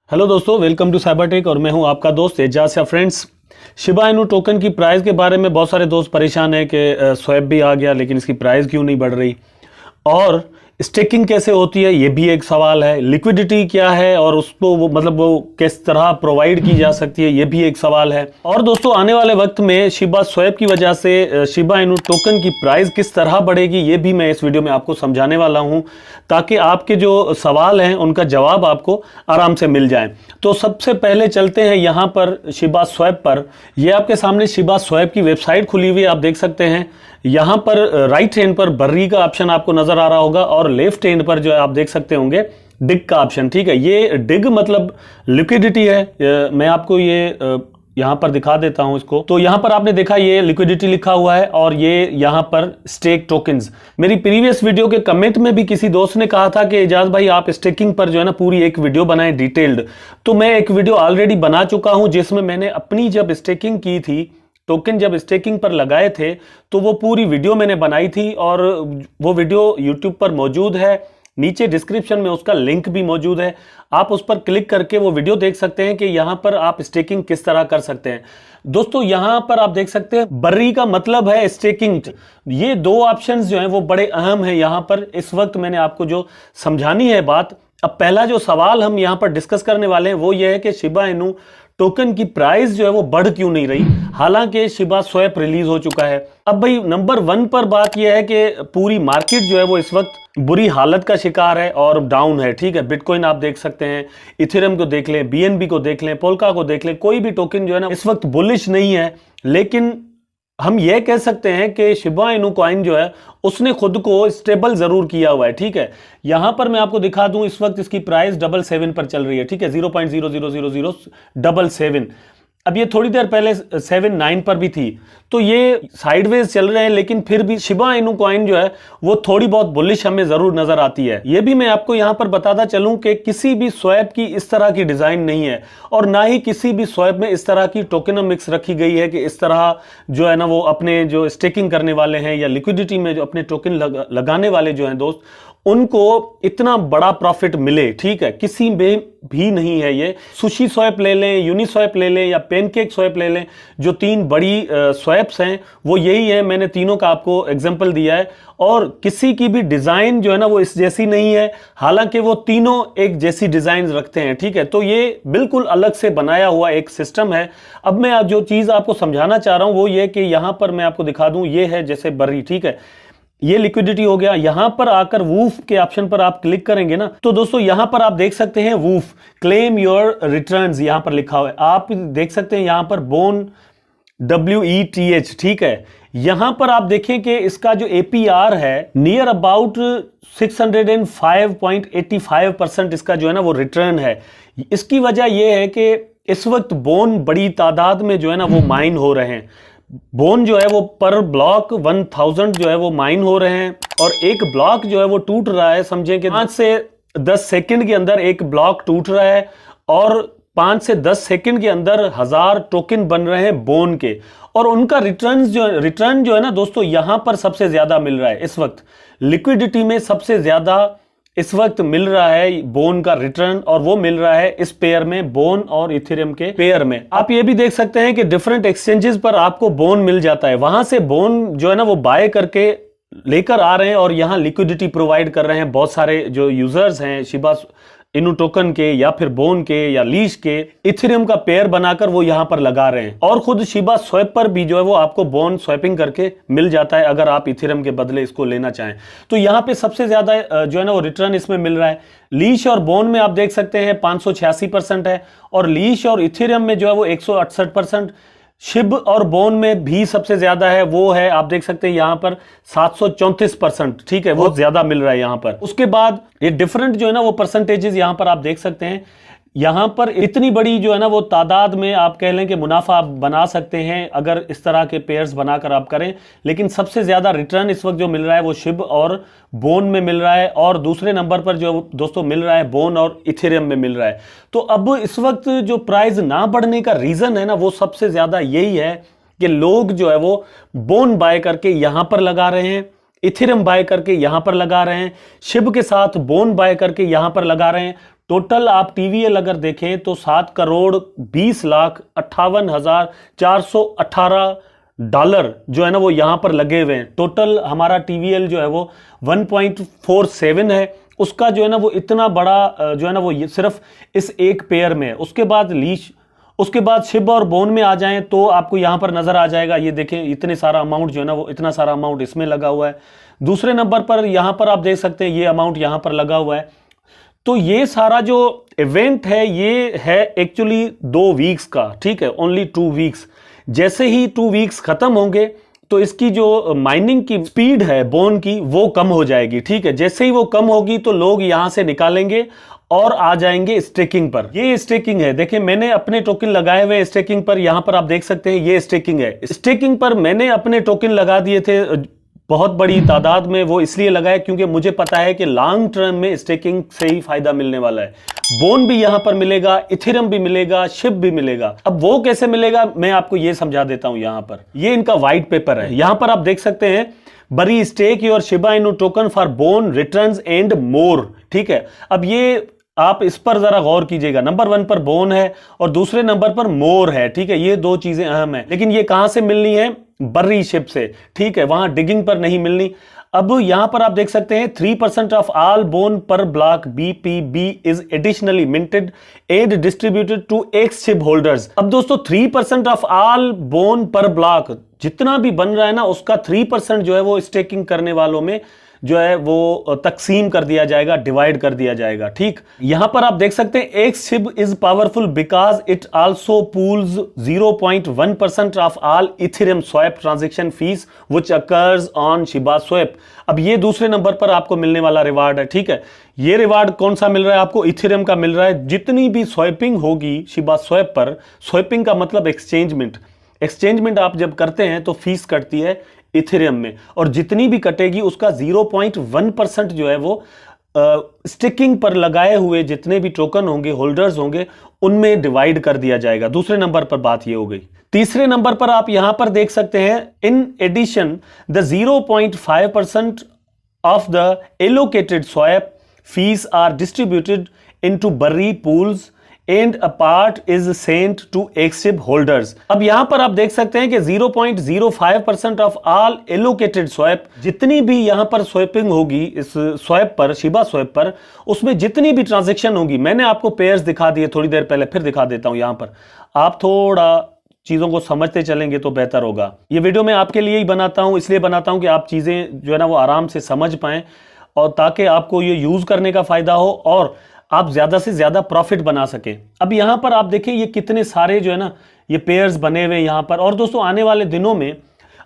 Hello दोस्तों, welcome to Cybertech और मैं हूं आपका दोस्त एजाज या फ्रेंड्स। शिबा इनू टोकन की प्राइस के बारे में बहुत सारे दोस्त परेशान हैं कि स्वैप भी आ गया लेकिन इसकी प्राइस क्यों नहीं बढ़ रही, और स्टेकिंग कैसे होती है ये भी एक सवाल है। लिक्विडिटी क्या है और उसको वो किस तरह प्रोवाइड की जा सकती है ये भी एक सवाल है। और दोस्तों आने वाले वक्त में शिबा स्वैप की वजह से शिबा इनू टोकन की प्राइस किस तरह बढ़ेगी ये भी मैं इस वीडियो में आपको समझाने वाला हूं, ताकि आपके जो सवाल हैं उनका जवाब आपको आराम से मिल जाए। तो सबसे पहले चलते हैं यहाँ पर शिबा स्वैप पर। यह आपके सामने शिबा स्वैप की वेबसाइट खुली हुई है, आप देख सकते हैं। यहां पर राइट हैंड पर बर्री का ऑप्शन आपको नजर आ रहा होगा और लेफ्ट हैंड पर जो है आप देख सकते होंगे डिग का ऑप्शन। ठीक है, ये डिग मतलब लिक्विडिटी है। मैं आपको ये यहां पर दिखा देता हूं इसको। तो यहां पर आपने देखा ये लिक्विडिटी लिखा हुआ है और ये यहां पर स्टेक टोकन्स। मेरी प्रीवियस वीडियो के कमेंट में भी किसी दोस्त ने कहा था कि एजाज भाई आप स्टेकिंग पर जो है ना पूरी एक वीडियो बनाएं डिटेल्ड। तो मैं एक वीडियो ऑलरेडी बना चुका हूं जिसमें मैंने अपनी जब स्टेकिंग की थी, टोकन जब स्टेकिंग पर लगाए थे, तो वो पूरी वीडियो मैंने बनाई थी और वो वीडियो यूट्यूब पर मौजूद है। नीचे डिस्क्रिप्शन में उसका लिंक भी मौजूद है, आप उस पर क्लिक करके वो वीडियो देख सकते हैं कि यहां पर आप स्टेकिंग किस तरह कर सकते हैं। दोस्तों यहां पर आप देख सकते हैं बर्री का मतलब है स्टेकिंग। ये दो ऑप्शंस जो हैं वो बड़े अहम हैं यहां पर। इस वक्त मैंने आपको जो समझानी है बात, अब पहला जो सवाल हम यहां पर डिस्कस करने वाले हैं वो ये है कि शिबा इनू टोकन की प्राइस जो है वो बढ़ क्यों नहीं रही, हालांकि शिबा स्वैप रिलीज हो चुका है। अब भाई नंबर 1 पर बात यह है कि पूरी मार्केट जो है वो इस वक्त बुरी हालत का शिकार है और डाउन है। ठीक है, बिटकॉइन आप देख सकते हैं, इथेरियम को देख लें, बीएनबी को देख लें, पोल्का को देख लें, कोई भी टोकन जो है ना इस वक्त बुलिश नहीं है। लेकिन हम यह कह सकते हैं कि शिबा इनू कॉइन जो है उसने खुद को स्टेबल जरूर किया हुआ है। ठीक है, यहां पर मैं आपको दिखा दूं, इस वक्त इसकी प्राइस 77 पर चल रही है। ठीक है, 0.0000077। अब ये थोड़ी देर पहले 79 पर भी थी, तो ये साइडवेज चल रहे हैं, लेकिन फिर भी शिबा इनू कॉइन जो है वो थोड़ी बहुत बुलिश हमें जरूर नजर आती है। ये भी मैं आपको यहां पर बताता चलूं कि किसी भी स्वैप की इस तरह की डिजाइन नहीं है और ना ही किसी भी स्वैप में इस तरह की टोकेनोमिक्स रखी गई है कि इस तरह जो है ना वो अपने जो स्टेकिंग करने वाले हैं या लिक्विडिटी में जो अपने टोकन लगाने वाले जो हैं दोस्त, उनको इतना बड़ा प्रॉफिट मिले। ठीक है, किसी में भी नहीं है ये। सुशी स्वैप ले लें, यूनिस्वैप ले लें या पैनकेक स्वैप ले लें, जो 3 बड़ी स्वैप्स हैं वो यही है। मैंने तीनों का आपको एग्जांपल दिया है और किसी की भी डिजाइन जो है ना वो इस जैसी नहीं है, हालांकि वो तीनों एक जैसी डिजाइन रखते हैं। ठीक है, तो ये बिल्कुल अलग से बनाया हुआ एक सिस्टम है। अब मैं जो चीज आपको समझाना चाह रहा हूं वो ये कि यहां पर मैं आपको दिखा दूं, ये है जैसे बर्री। ठीक है, ये लिक्विडिटी हो गया। यहां पर आकर वूफ के ऑप्शन पर आप क्लिक करेंगे ना, तो दोस्तों यहां पर आप देख सकते हैं वूफ क्लेम योर रिटर्न्स यहां पर लिखा हुआ है। आप देख सकते हैं यहां पर बोन WETH। ठीक है, यहां पर आप देखें कि इसका जो APR है नियर अबाउट 605.85% इसका जो है ना वो रिटर्न है। इसकी वजह यह है कि इस वक्त बोन बड़ी तादाद में जो है ना वो माइन हो रहे हैं। बोन जो है वो पर ब्लॉक 1000 जो है वो माइन हो रहे हैं और एक ब्लॉक जो है वो टूट रहा है। समझें कि 5 से 10 सेकंड के अंदर एक ब्लॉक टूट रहा है और 5 से 10 सेकंड के अंदर 1000 टोकन बन रहे हैं बोन के, और उनका रिटर्न जो है ना दोस्तों यहां पर सबसे ज्यादा मिल रहा है। इस वक्त लिक्विडिटी में सबसे ज्यादा इस वक्त मिल रहा है बोन का रिटर्न, और वो मिल रहा है इस पेयर में, बोन और इथेरियम के पेयर में। आप ये भी देख सकते हैं कि डिफरेंट एक्सचेंजेस पर आपको बोन मिल जाता है, वहां से बोन जो है ना वो बाय करके लेकर आ रहे हैं और यहां लिक्विडिटी प्रोवाइड कर रहे हैं। बहुत सारे जो यूजर्स हैं शिबा इनू टोकन के या फिर बोन के या लीश के, इथेरियम का पेयर बनाकर वो यहां पर लगा रहे हैं, और खुद शिबा स्वैप पर भी जो है वो आपको बोन स्वैपिंग करके मिल जाता है अगर आप इथेरियम के बदले इसको लेना चाहें। तो यहां पे सबसे ज्यादा जो है ना वो रिटर्न इसमें मिल रहा है। लीश और बोन में आप देख सकते हैं 586% है, और लीश और इथेरियम में जो है वो 168%। शिब और बोन में भी सबसे ज्यादा है, वो है आप देख सकते हैं यहां पर 734%। ठीक है, बहुत ज्यादा मिल रहा है यहां पर। उसके बाद ये डिफरेंट जो है ना वो परसेंटेजेस यहां पर आप देख सकते हैं। यहां पर इतनी बड़ी जो है ना वो तादाद में आप कह लें कि मुनाफा आप बना सकते हैं अगर इस तरह के पेयर्स बनाकर आप करें। लेकिन सबसे ज्यादा रिटर्न इस वक्त जो मिल रहा है वो शिब और बोन में मिल रहा है, और दूसरे नंबर पर जो दोस्तों मिल रहा है बोन और इथेरियम में मिल रहा है। तो अब इस वक्त जो प्राइस ना बढ़ने का रीजन है ना वो सबसे ज्यादा यही है कि लोग जो है वो बोन बाय करके यहां पर लगा रहे हैं, इथेरियम बाय करके यहां पर लगा रहे हैं, शिब के साथ बोन बाय करके यहां पर लगा रहे हैं। टोटल आप टीवीएल अगर देखें तो 7,20,58,418 जो है ना वो यहां पर लगे हुए हैं। टोटल हमारा टीवीएल जो है वो 1.47 है, उसका जो है ना वो इतना बड़ा जो है ना वो सिर्फ इस एक पेयर में है। उसके बाद लीश, उसके बाद शिब और बोन में आ जाएं तो आपको यहां पर नजर आ जाएगा, ये देखें इतने सारा अमाउंट जो है ना वो इतना सारा अमाउंट इसमें लगा हुआ है। दूसरे नंबर पर यहां पर आप देख सकते हैं ये अमाउंट यहां पर लगा हुआ है। तो ये सारा जो इवेंट है ये है एक्चुअली 2 वीक्स का, ठीक है, ओनली 2 वीक्स। जैसे ही 2 वीक्स खत्म होंगे तो इसकी जो माइनिंग की स्पीड है बोन की वो कम हो जाएगी, ठीक है। जैसे ही वो कम होगी तो लोग यहां से निकालेंगे और आ जाएंगे स्टेकिंग पर। ये स्टेकिंग है, देखिए मैंने अपने टोकन लगाए हुए स्टेकिंग पर, यहां पर आप देख सकते हैं ये स्टेकिंग है। स्टेकिंग पर मैंने अपने टोकन लगा दिए थे बहुत बड़ी तादाद में, वो इसलिए लगाया क्योंकि मुझे पता है कि लॉन्ग टर्म में स्टेकिंग से ही फायदा मिलने वाला है। बोन भी यहां पर मिलेगा, इथेरियम भी मिलेगा, शिब भी मिलेगा। अब वो कैसे मिलेगा मैं आपको ये समझा देता हूं। यहां पर ये इनका व्हाइट पेपर है, यहां पर आप देख सकते हैं bury stake your Shiba Inu token for bone returns and more, ठीक है। अब ये आप इस पर जरा गौर कीजिएगा, नंबर 1 पर बोन है और दूसरे नंबर पर मोर है, ठीक है। ये 2 चीजें अहम है, लेकिन ये कहां से मिलनी है? बर्री शिप से, ठीक है, वहां डिगिंग पर नहीं मिलनी। अब यहां पर आप देख सकते हैं 3% of all bone per block BPB is additionally minted and distributed to x SHIB holders. अब दोस्तों 3% of all bone per block जितना भी बन रहा है ना उसका 3% जो है वो स्टेकिंग करने वालों में जो है वो तकसीम कर दिया जाएगा, डिवाइड कर दिया जाएगा, ठीक। यहां पर आप देख सकते हैं x Shiv is powerful because it also pools 0.1% of all Ethereum swap transaction fees which occurs on Shiba swap. अब ये दूसरे नंबर पर आपको मिलने वाला रिवार्ड है, ठीक है। ये रिवार्ड कौन सा मिल रहा है आपको? इथेरियम का मिल रहा है। जितनी भी स्वैपिंग होगी शिबा स्वैप पर, स्वैपिंग का मतलब एक्सचेंजमेंट, एक्सचेंजमेंट आप जब करते हैं तो फीस कटती है इथेरियम में, और जितनी भी कटेगी उसका 0.1% जो है वो स्टिकिंग पर लगाए हुए जितने भी टोकन होंगे, होल्डर्स होंगे, उनमें डिवाइड कर दिया जाएगा। दूसरे नंबर पर बात ये हो गई। तीसरे नंबर पर आप यहां पर देख सकते हैं in addition the 0.5% of the allocated swap fees are distributed into berry pools and a part is sent to XIB holders. अब यहां पर आप देख सकते हैं कि 0.05% ऑफ ऑल एलोकेटेड स्वैप, जितनी भी यहां पर स्वैपिंग होगी इस स्वैप पर, शिबा स्वैप पर, उसमें जितनी भी ट्रांजैक्शन होगी, मैंने आपको पेयर्स दिखा दिए थोड़ी देर पहले, फिर दिखा देता हूं। यहां पर आप थोड़ा चीजों को समझते चलेंगे तो बेहतर होगा। ये वीडियो मैं आपके लिए ही बनाता हूं, इसलिए बनाता हूं कि आप चीजें जो है ना वो आराम से समझ पाएं और ताकि आपको ये यूज करने का फायदा हो और आप ज्यादा से ज्यादा प्रॉफिट बना सके। अब यहां पर आप देखिए ये कितने सारे जो है ना ये पेयर्स बने हुए यहां पर। और दोस्तों आने वाले दिनों में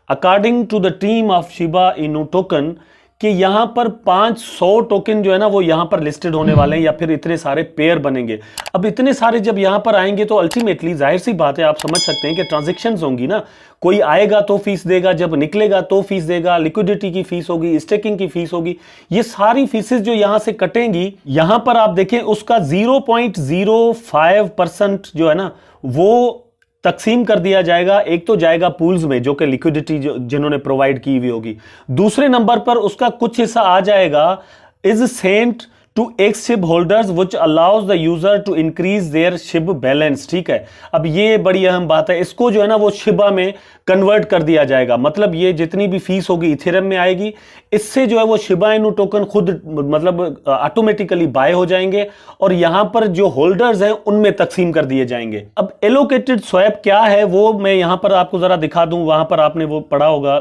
according to the team of Shiba Inu token कि यहां पर 500 टोकन जो है ना वो यहां पर लिस्टेड होने वाले हैं, या फिर इतने सारे पेयर बनेंगे। अब इतने सारे जब यहां पर आएंगे तो अल्टीमेटली जाहिर सी बात है, आप समझ सकते हैं कि ट्रांजैक्शंस होंगी ना, कोई आएगा तो फीस देगा, जब निकलेगा तो फीस देगा, लिक्विडिटी की फीस होगी, स्टेकिंग की फीस होगी, ये सारी फीसेस जो यहां से कटेंगी, यहां पर आप देखें उसका 0.05% जो है ना वो तकसीम कर दिया जाएगा। एक तो जाएगा पूल्स में जो कि लिक्विडिटी जिन्होंने प्रोवाइड की हुई होगी, दूसरे नंबर पर उसका कुछ हिस्सा आ जाएगा is sent to x SHIB holders which allows the user to increase their SHIB balance, ठीक है। अब ये बड़ी अहम बात है, इसको जो है ना वो शिबा में कन्वर्ट कर दिया जाएगा। मतलब ये जितनी भी फीस होगी इथेरियम में आएगी, इससे जो है वो शिबा इनू टोकन खुद मतलब ऑटोमेटिकली बाय हो जाएंगे और यहां पर जो होल्डर्स हैं उनमें तकसीम कर दिए जाएंगे। अब एलोकेटेड स्वैप क्या है वो मैं यहां पर आपको जरा दिखा दूं, वहां पर आपने वो पढ़ा होगा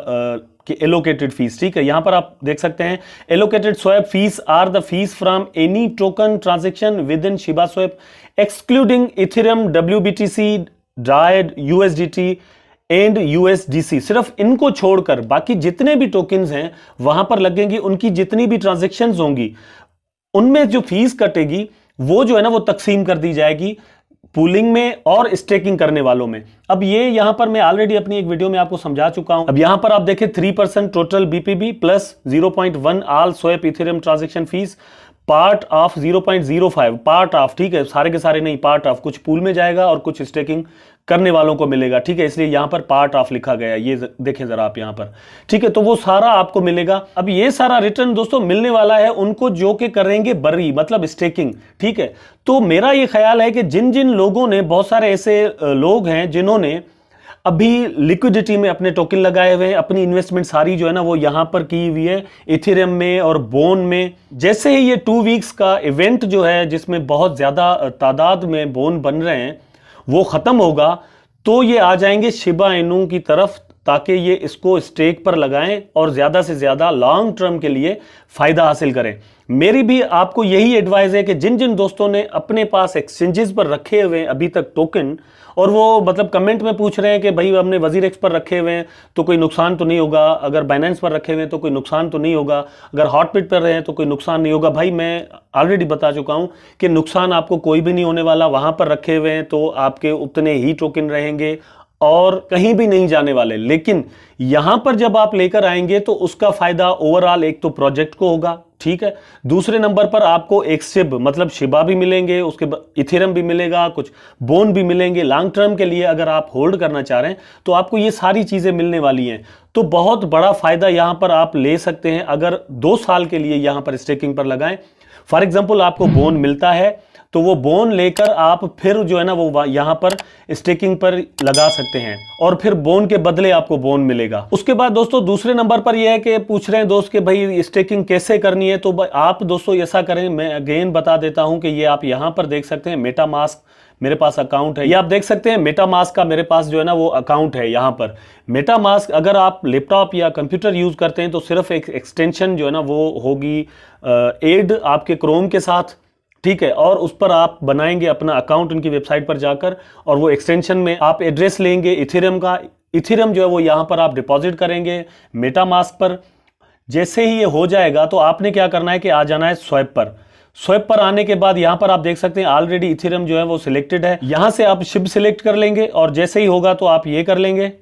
कि एलोकेटेड फीस, ठीक है। यहां पर आप देख सकते हैं allocated swap fees are the fees from any token transaction within Shiba swap excluding Ethereum, WBTC, DAI, USDT and USDC। सिर्फ इनको छोड़कर बाकी जितने भी टोकन्स हैं वहां पर लगेंगी, उनकी जितनी भी ट्रांजैक्शंस होंगी उनमें जो फीस कटेगी वो जो है ना वो तकसीम कर दी जाएगी पूलिंग में और स्टेकिंग करने वालों में। अब ये यहां पर मैं ऑलरेडी अपनी एक वीडियो में आपको समझा चुका हूं। अब यहां पर आप देखें 3% total BPB plus 0.1 all swap Ethereum transaction fees part of 0.05, part of, ठीक है, सारे के सारे नहीं, पार्ट ऑफ, कुछ पूल में जाएगा और कुछ स्टेकिंग करने वालों को मिलेगा, ठीक है, इसलिए यहां पर पार्ट ऑफ लिखा गया है, ये देखें जरा आप यहां पर, ठीक है। तो वो सारा आपको मिलेगा। अब ये सारा रिटर्न दोस्तों मिलने वाला है उनको जो कि करेंगे बरी, मतलब स्टेकिंग, ठीक है। तो मेरा ये ख्याल है कि जिन जिन लोगों ने, बहुत सारे ऐसे लोग हैं जिन्होंने अभी लिक्विडिटी में अपने टोकन लगाए हुए हैं, अपनी इन्वेस्टमेंट सारी जो है ना वो यहां पर की हुई है इथेरियम में और बोन में। जैसे ही ये 2 वीक्स का इवेंट जो है जिसमें बहुत ज्यादा तादाद में बोन बन रहे हैं वो खत्म होगा, तो ये आ जाएंगे शिबा इनू की तरफ, ताकि ये इसको स्टेक पर लगाएं और ज्यादा से ज्यादा लॉन्ग टर्म के लिए फायदा हासिल करें। मेरी भी आपको यही एडवाइस है कि जिन जिन दोस्तों ने अपने पास एक्सचेंजेस पर रखे हुए हैं अभी तक टोकन, और वो मतलब कमेंट में पूछ रहे हैं कि भाई हमने वजीरेक्स पर रखे हुए हैं तो कोई नुकसान तो नहीं होगा, अगर बाइनेंस पर रखे हुए हैं तो कोई नुकसान तो नहीं होगा, अगर हॉटबिट पर रहे हैं तो कोई नुकसान नहीं होगा। भाई मैं ऑलरेडी बता चुका हूं कि नुकसान आपको कोई भी नहीं होने वाला। वहां पर रखे हुए हैं तो आपके उतने ही टोकन रहेंगे और कहीं भी नहीं जाने वाले। लेकिन यहां पर जब आप लेकर आएंगे तो उसका फायदा ओवरऑल एक तो प्रोजेक्ट को होगा, ठीक है, दूसरे नंबर पर आपको एक शिब मतलब शिबा भी मिलेंगे, उसके इथेरियम भी मिलेगा, कुछ बोन भी मिलेंगे। लॉन्ग टर्म के लिए अगर आप होल्ड करना चाह रहे हैं तो आपको ये सारी चीजें मिलने वाली हैं। तो बहुत बड़ा फायदा यहां पर आप ले सकते हैं अगर 2 साल के लिए यहां पर स्टेकिंग पर लगाएं। फॉर एग्जाम्पल आपको बोन मिलता है तो वो बोन लेकर आप फिर जो है ना वो यहां पर स्टेकिंग पर लगा सकते हैं और फिर बोन के बदले आपको बोन मिलेगा। उसके बाद दोस्तों दूसरे नंबर पर यह है कि पूछ रहे हैं दोस्त कि भाई स्टेकिंग कैसे करनी है, तो आप दोस्तों ऐसा करें, मैं अगेन बता देता हूं कि ये आप यहां पर देख सकते हैं मेटामास्क, मेरे पास अकाउंट है, ये आप देख सकते हैं मेटामास्क का मेरे पास जो है ना वो अकाउंट है। यहां पर मेटामास्क अगर आप लैपटॉप या कंप्यूटर यूज करते हैं तो सिर्फ एक एक्सटेंशन जो है ना वो होगी एड आपके क्रोम के साथ, ठीक है, और उस पर आप बनाएंगे अपना अकाउंट उनकी वेबसाइट पर जाकर, और वो एक्सटेंशन में आप एड्रेस लेंगे इथेरियम का, इथेरियम जो है वो यहां पर आप डिपॉजिट करेंगे मेटामास्क पर। जैसे ही ये हो जाएगा तो आपने क्या करना है कि आ जाना है स्वैप पर। स्वैप पर आने के बाद यहां पर आप देख सकते हैं ऑलरेडी इथेरियम जो है वो सिलेक्टेड है, यहां से आप शिब सिलेक्ट कर लेंगे और जैसे ही होगा तो आप ये कर लेंगे,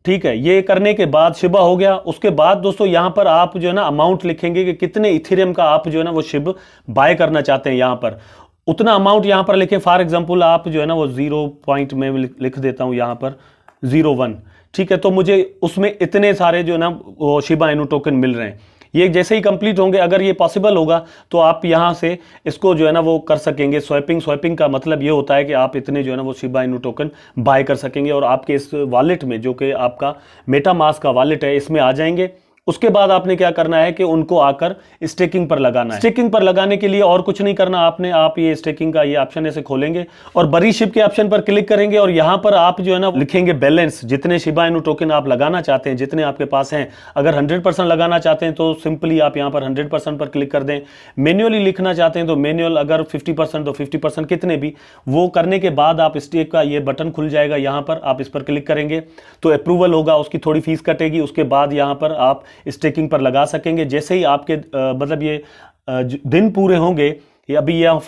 ठीक है। ये करने के बाद शिबा हो गया। उसके बाद दोस्तों यहां पर आप जो है ना अमाउंट लिखेंगे कि कितने इथेरियम का आप जो है ना वो शिब बाय करना चाहते हैं, यहां पर उतना अमाउंट यहां पर लिखें। फॉर एग्जांपल आप जो है ना वो 0 पॉइंट में लिख देता हूं यहां पर 01, ठीक है, तो मुझे उसमें इतने सारे जो है ना वो शिबा इनू टोकन मिल रहे हैं। ये जैसे ही कंप्लीट होंगे, अगर ये पॉसिबल होगा तो आप यहां से इसको जो है ना वो कर सकेंगे स्वैपिंग। स्वैपिंग का मतलब ये होता है कि आप इतने जो है ना वो शिबा इनू टोकन बाय कर सकेंगे और आपके इस वॉलेट में जो कि आपका मेटामास्क का वॉलेट है इसमें आ जाएंगे। उसके बाद आपने क्या करना है कि उनको आकर स्टेकिंग पर लगाना है। स्टेकिंग पर लगाने के लिए और कुछ नहीं करना आपने, आप ये स्टेकिंग का ये ऑप्शन ऐसे खोलेंगे और बरी शिप के ऑप्शन पर क्लिक करेंगे और यहां पर आप जो है ना लिखेंगे बैलेंस, जितने शिबा इनू टोकन आप लगाना चाहते हैं, जितने आपके पास हैं। अगर 100% लगाना चाहते हैं तो सिंपली आप यहां पर 100% पर क्लिक कर दें। मैन्युअली लिखना चाहते हैं तो मैन्युअल, अगर 50% तो 50%, कितने भी। वो करने के बाद आप स्टेक का ये बटन खुल जाएगा, यहां पर आप इस पर क्लिक करेंगे तो अप्रूवल होगा, उसकी थोड़ी फीस कटेगी। उसके बाद यहां पर आप स्टेकिंग पर लगा सकेंगे। जैसे ही आपके मतलब ये दिन पूरे होंगे, ये अभी यहाँ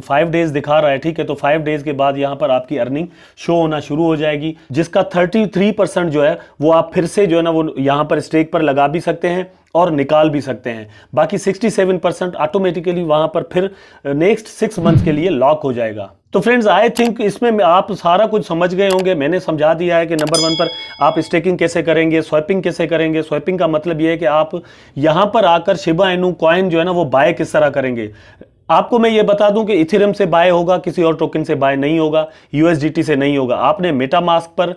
5 डेज दिखा रहा है, ठीक है, तो 5 डेज के बाद यहाँ पर आपकी अर्निंग शो होना शुरू हो जाएगी, जिसका 33% जो है वो आप फिर से जो है ना वो यहाँ पर स्टेक पर लगा भी सकते हैं और निकाल भी सकते हैं। बाकी 67% ऑटोमेटिकली वहां पर फिर नेक्स्ट 6 मंथ के लिए लॉक हो जाएगा। तो फ्रेंड्स आई थिंक इसमें आप सारा कुछ समझ गए होंगे। मैंने समझा दिया है कि नंबर 1 पर आप स्टेकिंग कैसे करेंगे, स्वैपिंग कैसे करेंगे। स्वैपिंग का मतलब यह है कि आप यहां पर आकर शिबा इनू कॉइन जो है ना वो बाय किस तरह करेंगे। आपको मैं ये बता दूं कि इथेरियम से बाय होगा, किसी और टोकन से बाय नहीं होगा, यूएसडीटी से नहीं होगा। आपने मेटामास्क पर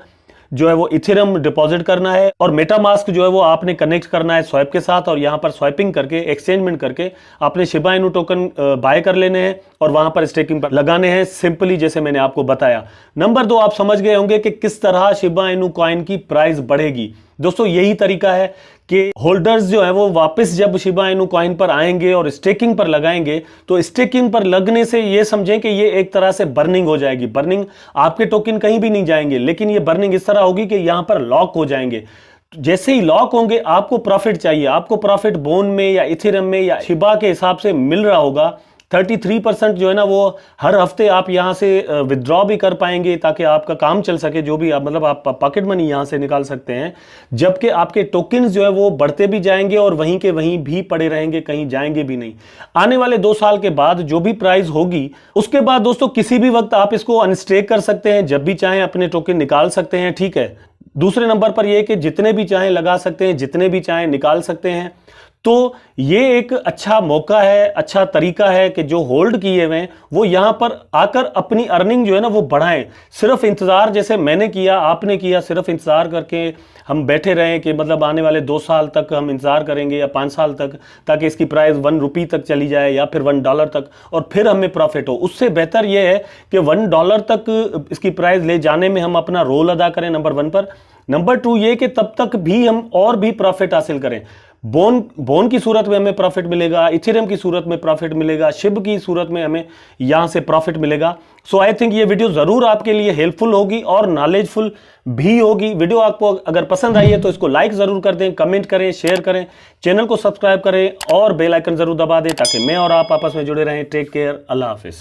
जो है वो इथेरियम डिपॉजिट करना है और मेटामास्क जो है वो आपने कनेक्ट करना है स्वैप के साथ, और यहां पर स्वैपिंग करके एक्सचेंजमेंट करके आपने शिबा इनू टोकन बाय कर लेने हैं और वहां पर स्टेकिंग पर लगाने हैं, सिंपली जैसे मैंने आपको बताया। नंबर 2, आप समझ गए होंगे कि किस तरह शिबा इनू कॉइन की प्राइस बढ़ेगी। दोस्तों यही तरीका है कि होल्डर्स जो है वो वापस जब शिबा इनू कॉइन पर आएंगे और स्टेकिंग पर लगाएंगे, तो स्टेकिंग पर लगने से ये समझें कि ये एक तरह से बर्निंग हो जाएगी। बर्निंग, आपके टोकन कहीं भी नहीं जाएंगे, लेकिन ये बर्निंग इस तरह होगी कि यहां पर लॉक हो जाएंगे। जैसे ही लॉक होंगे आपको प्रॉफिट चाहिए, आपको प्रॉफिट बोन में या इथेरियम में या शिबा के हिसाब से मिल रहा होगा, 33% जो है ना वो हर हफ्ते आप यहां से विदड्रॉ भी कर पाएंगे ताकि आपका काम चल सके, जो भी आप मतलब आप पॉकेट मनी यहां से निकाल सकते हैं। जबकि आपके टोकन्स जो है वो बढ़ते भी जाएंगे और वहीं के वहीं भी पड़े रहेंगे, कहीं जाएंगे भी नहीं। आने वाले 2 साल के बाद जो भी प्राइस होगी उसके बाद दोस्तों किसी भी वक्त आप इसको अनस्टेक कर सकते हैं, जब भी चाहें अपने टोकन निकाल सकते हैं, ठीक है। दूसरे नंबर पर यह कि जितने भी चाहें लगा सकते हैं, जितने भी चाहें निकाल सकते हैं। तो ये एक अच्छा मौका है, अच्छा तरीका है कि जो होल्ड किए हुए हैं वो यहां पर आकर अपनी अर्निंग जो है ना वो बढ़ाएं। सिर्फ इंतजार जैसे मैंने किया, आपने किया, सिर्फ इंतजार करके हम बैठे रहें कि मतलब आने वाले 2 साल तक हम इंतजार करेंगे या 5 साल तक, ताकि इसकी प्राइस 1 रुपी तक चली जाए या फिर $1 तक और फिर हमें प्रॉफिट हो। उससे बेहतर यह है कि $1 तक इसकी प्राइस ले जाने में हम अपना रोल अदा करें, नंबर 1 पर। नंबर 2 ये कि तब तक भी हम और भी प्रॉफिट हासिल करें। बोन की सूरत में हमें प्रॉफिट मिलेगा, इथेरियम की सूरत में प्रॉफिट मिलेगा, शिब की सूरत में हमें यहां से प्रॉफिट मिलेगा। सो आई थिंक ये वीडियो जरूर आपके लिए हेल्पफुल होगी और नॉलेजफुल भी होगी। वीडियो आपको अगर पसंद आई है तो इसको लाइक जरूर कर दें, कमेंट करें, शेयर करें, चैनल को सब्सक्राइब करें और बेल आइकन जरूर दबा दें ताकि मैं और आप आपस में जुड़े रहें। टेक केयर, अल्लाह हाफिज।